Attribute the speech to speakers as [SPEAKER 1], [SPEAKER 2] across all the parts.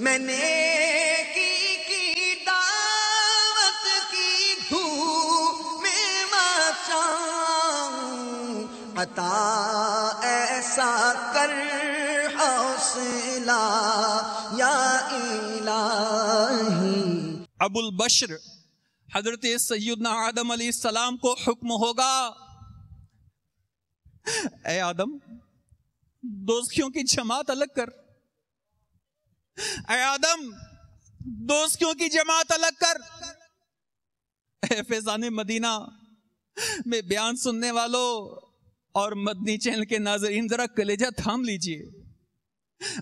[SPEAKER 1] میں نیکی کی دعوت کی دھوم میں مچاؤں، عطا ایسا کر حوصلہ یا الہی۔
[SPEAKER 2] ابو البشر حضرت سیدنا آدم علیہ السلام کو حکم ہوگا، اے آدم دوزخیوں کی جماعت الگ کر، اے آدم دوزخیوں کی جماعت الگ کر۔ اے فیضان مدینہ میں بیان سننے والوں اور مدنی چینل کے ناظرین، ذرا کلیجہ تھام لیجئے۔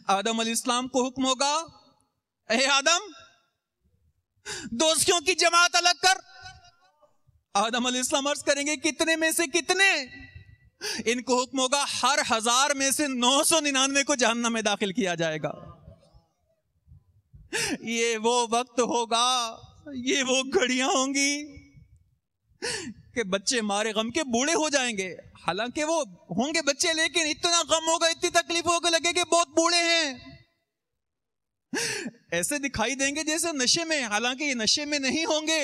[SPEAKER 2] آدم علیہ السلام کو حکم ہوگا، اے آدم دوزخیوں کی جماعت الگ کر۔ آدم علیہ السلام عرض کریں گے کتنے میں سے کتنے؟ ان کو حکم ہوگا ہر 1000 میں سے 999 کو جہنم میں داخل کیا جائے گا۔ یہ وہ وقت ہوگا، یہ وہ گھڑیاں ہوں گی کہ بچے مارے غم کے بوڑھے ہو جائیں گے، حالانکہ وہ ہوں گے بچے، لیکن اتنا غم ہوگا، اتنی تکلیف ہوگا، لگے کہ بہت بوڑھے ہیں، ایسے دکھائی دیں گے جیسے نشے میں، حالانکہ یہ نشے میں نہیں ہوں گے۔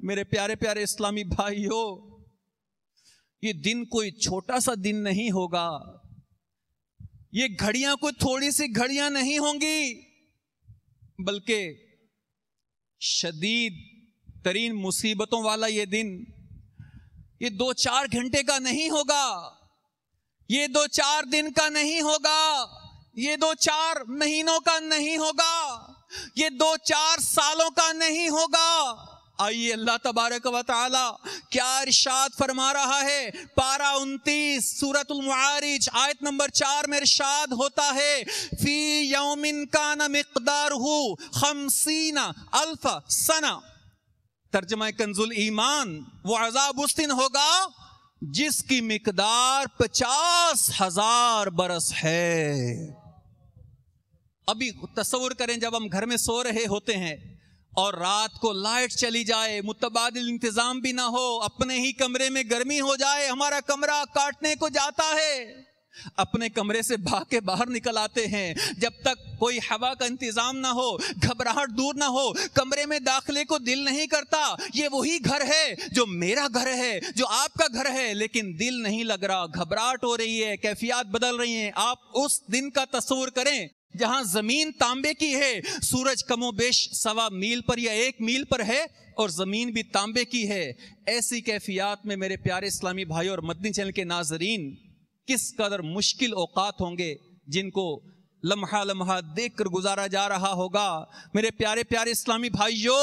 [SPEAKER 2] میرے پیارے پیارے اسلامی بھائیو، یہ دن کوئی چھوٹا سا دن نہیں ہوگا، یہ گھڑیاں کوئی تھوڑی سی گھڑیاں نہیں ہوں گی، بلکہ شدید ترین مصیبتوں والا یہ دن، یہ 2-4 گھنٹے کا نہیں ہوگا، یہ 2-4 دن کا نہیں ہوگا، یہ 2-4 مہینوں کا نہیں ہوگا، یہ 2-4 سالوں کا نہیں ہوگا۔ آئیے اللہ تبارک و تعالی کیا ارشاد فرما رہا ہے، پارہ 29 سورۃ المعارج آیت نمبر 4 میں ارشاد ہوتا ہے، فی یوم کان مقدارہ 50,000 سنہ۔ ترجمہ کنز الایمان، وہ عذاب اس دن ہوگا جس کی مقدار 50,000 برس ہے۔ ابھی تصور کریں جب ہم گھر میں سو رہے ہوتے ہیں اور رات کو لائٹ چلی جائے، متبادل انتظام بھی نہ ہو، اپنے ہی کمرے میں گرمی ہو جائے، ہمارا کمرہ کاٹنے کو جاتا ہے، اپنے کمرے سے بھاگ کے باہر نکل آتے ہیں، جب تک کوئی ہوا کا انتظام نہ ہو، گھبراہٹ دور نہ ہو، کمرے میں داخلے کو دل نہیں کرتا۔ یہ وہی گھر ہے جو میرا گھر ہے، جو آپ کا گھر ہے، لیکن دل نہیں لگ رہا، گھبراہٹ ہو رہی ہے، کیفیات بدل رہی ہیں۔ آپ اس دن کا تصور کریں جہاں زمین تانبے کی ہے، سورج کم و بیش 1.25 میل پر یا 1 میل پر ہے، اور زمین بھی تانبے کی ہے۔ ایسی کیفیات میں میرے پیارے اسلامی بھائی اور مدنی چینل کے ناظرین، کس قدر مشکل اوقات ہوں گے جن کو لمحہ لمحہ دیکھ کر گزارا جا رہا ہوگا۔ میرے پیارے پیارے اسلامی بھائیو،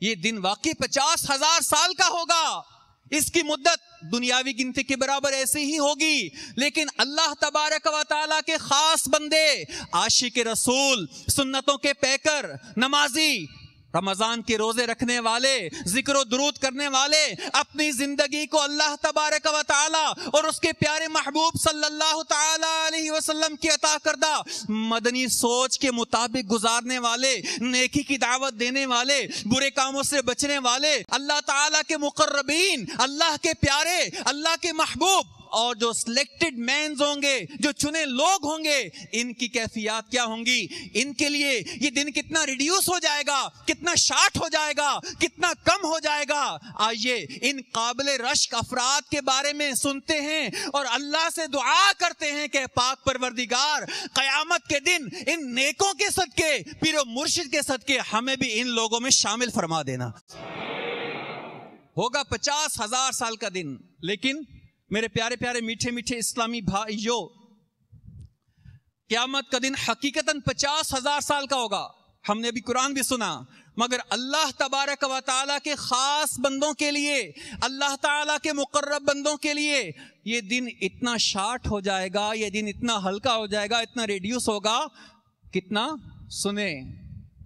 [SPEAKER 2] یہ دن واقعی 50,000 سال کا ہوگا، اس کی مدت دنیاوی گنتی کے برابر ایسی ہی ہوگی، لیکن اللہ تبارک و تعالیٰ کے خاص بندے، عاشق رسول، سنتوں کے پیکر، نمازی، رمضان کے روزے رکھنے والے، ذکر و درود کرنے والے، اپنی زندگی کو اللہ تبارک و تعالیٰ اور اس کے پیارے محبوب صلی اللہ تعالیٰ علیہ وسلم کی عطا کردہ مدنی سوچ کے مطابق گزارنے والے، نیکی کی دعوت دینے والے، برے کاموں سے بچنے والے، اللہ تعالیٰ کے مقربین، اللہ کے پیارے، اللہ کے محبوب، اور جو سلیکٹڈ مینز ہوں گے، جو چنے لوگ ہوں گے، ان کی کیفیات کیا ہوں گی؟ ان کے لیے یہ دن کتنا ریڈیوس ہو جائے گا، کتنا شارٹ ہو جائے گا، کتنا کم ہو جائے گا۔ آئیے ان قابل رشک افراد کے بارے میں سنتے ہیں اور اللہ سے دعا کرتے ہیں کہ پاک پروردگار قیامت کے دن ان نیکوں کے صدقے، پیر و مرشد کے صدقے ہمیں بھی ان لوگوں میں شامل فرما دینا۔ ہوگا 50,000 سال کا دن، لیکن میرے پیارے پیارے میٹھے میٹھے اسلامی بھائیو، قیامت کا دن حقیقتاً 50,000 سال کا ہوگا۔ ہم نے بھی قرآن بھی سنا، مگر اللہ تبارک و تعالیٰ کے خاص بندوں کے لیے، اللہ تعالیٰ کے مقرب بندوں کے لیے یہ دن اتنا شارٹ ہو جائے گا، یہ دن اتنا ہلکا ہو جائے گا، اتنا ریڈیوس ہوگا، کتنا سنیں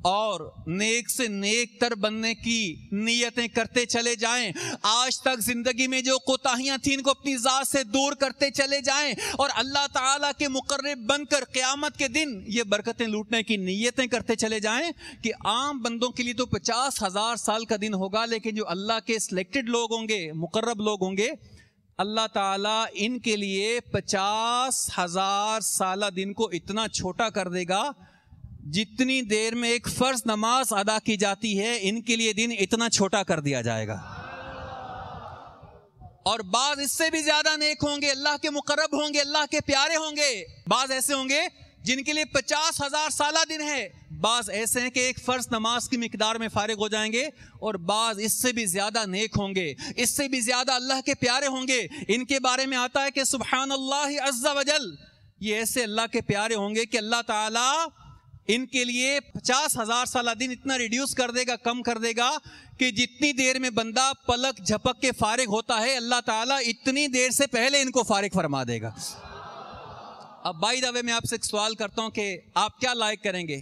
[SPEAKER 2] اور نیک سے نیک تر بننے کی نیتیں کرتے چلے جائیں۔ آج تک زندگی میں جو کوتاہیاں تھیں ان کو اپنی ذات سے دور کرتے چلے جائیں اور اللہ تعالیٰ کے مقرب بن کر قیامت کے دن یہ برکتیں لوٹنے کی نیتیں کرتے چلے جائیں کہ عام بندوں کے لیے تو 50,000 سال کا دن ہوگا، لیکن جو اللہ کے سلیکٹڈ لوگ ہوں گے، مقرب لوگ ہوں گے، اللہ تعالیٰ ان کے لیے 50,000 سالہ دن کو اتنا چھوٹا کر دے گا جتنی دیر میں ایک فرض نماز ادا کی جاتی ہے ان کے لیے دن اتنا چھوٹا کر دیا جائے گا. اور بعض اس سے بھی زیادہ نیک ہوں گے, اللہ کے مقرب ہوں گے, اللہ کے پیارے ہوں گے. بعض ایسے ہوں گے جن کے لیے 50,000 سالہ دن ہے. بعض ایسے ہیں کہ ایک فرض نماز کی مقدار میں فارغ ہو جائیں گے. اور بعض اس سے بھی زیادہ نیک ہوں گے, اس سے بھی زیادہ اللہ کے پیارے ہوں گے. ان کے بارے میں آتا ہے کہ سبحان اللہ عز وجل, یہ ایسے اللہ کے پیارے ہوں گے کہ اللہ تعالیٰ ان کے لیے 50,000 سالہ دن اتنا ریڈیوس کر دے گا, کم کر دے گا کہ جتنی دیر میں بندہ پلک جھپک کے فارغ ہوتا ہے اللہ تعالیٰ اتنی دیر سے پہلے ان کو فارغ فرما دے گا. اب بائی دا وے میں آپ سے ایک سوال کرتا ہوں کہ آپ کیا لائق کریں گے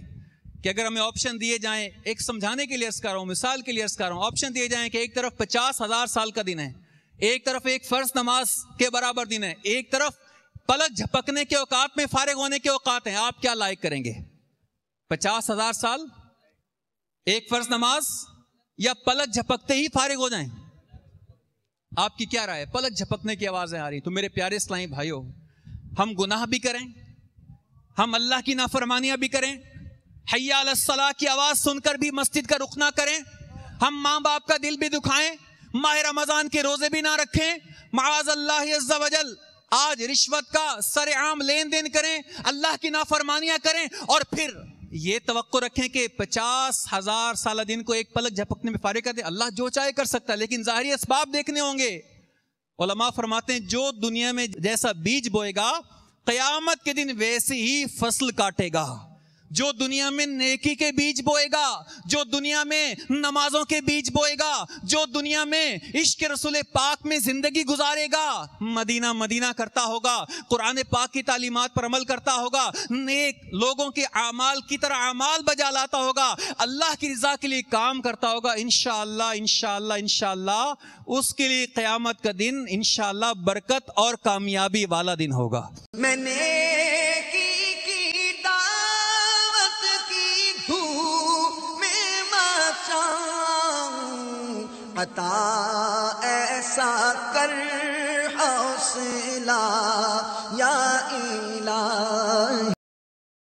[SPEAKER 2] کہ اگر ہمیں آپشن دیے جائیں, ایک سمجھانے کے لیے عرض کر رہا ہوں, مثال کے لیے عرض کر رہا ہوں, آپشن دیے جائیں کہ ایک طرف 50,000 سال کا دن ہے, ایک طرف ایک فرض نماز کے برابر دن ہے, ایک طرف پلک جھپکنے کے اوقات میں فارغ ہونے کے اوقات ہیں, آپ کیا لائق کریں گے؟ 50,000 سال, ایک فرض نماز, یا پلک جھپکتے ہی فارغ ہو جائیں؟ آپ کی کیا رائے ہے؟ پلک جھپکنے کی آوازیں آ رہی. تو میرے پیارے اسلامی بھائیوں, ہم گناہ بھی کریں, ہم اللہ کی نافرمانیاں بھی کریں, حی علی الصلاۃ کی آواز سن کر بھی مسجد کا رخ نہ کریں, ہم ماں باپ کا دل بھی دکھائیں, ماہ رمضان کے روزے بھی نہ رکھیں, معاذ اللہ عز وجل آج رشوت کا سر عام لین دین کریں, اللہ کی نافرمانیاں کریں, اور پھر یہ توقع رکھیں کہ 50,000 سالہ دن کو ایک پلک جھپکنے میں فارغ کر دیں. اللہ جو چاہے کر سکتا ہے, لیکن ظاہری اسباب دیکھنے ہوں گے. علماء فرماتے ہیں جو دنیا میں جیسا بیج بوئے گا قیامت کے دن ویسی ہی فصل کاٹے گا. جو دنیا میں نیکی کے بیج بوئے گا, جو دنیا میں نمازوں کے بیج بوئے گا, جو دنیا میں عشق رسول پاک میں زندگی گزارے گا, مدینہ مدینہ کرتا ہوگا, قرآن پاک کی تعلیمات پر عمل کرتا ہوگا, نیک لوگوں کے اعمال کی طرح اعمال بجا لاتا ہوگا, اللہ کی رضا کے لیے کام کرتا ہوگا, انشاءاللہ انشاءاللہ انشاءاللہ اس کے لیے قیامت کا دن انشاءاللہ برکت اور کامیابی والا دن ہوگا.
[SPEAKER 1] میں نے عطا ایسا کر حوصلہ یا الہی.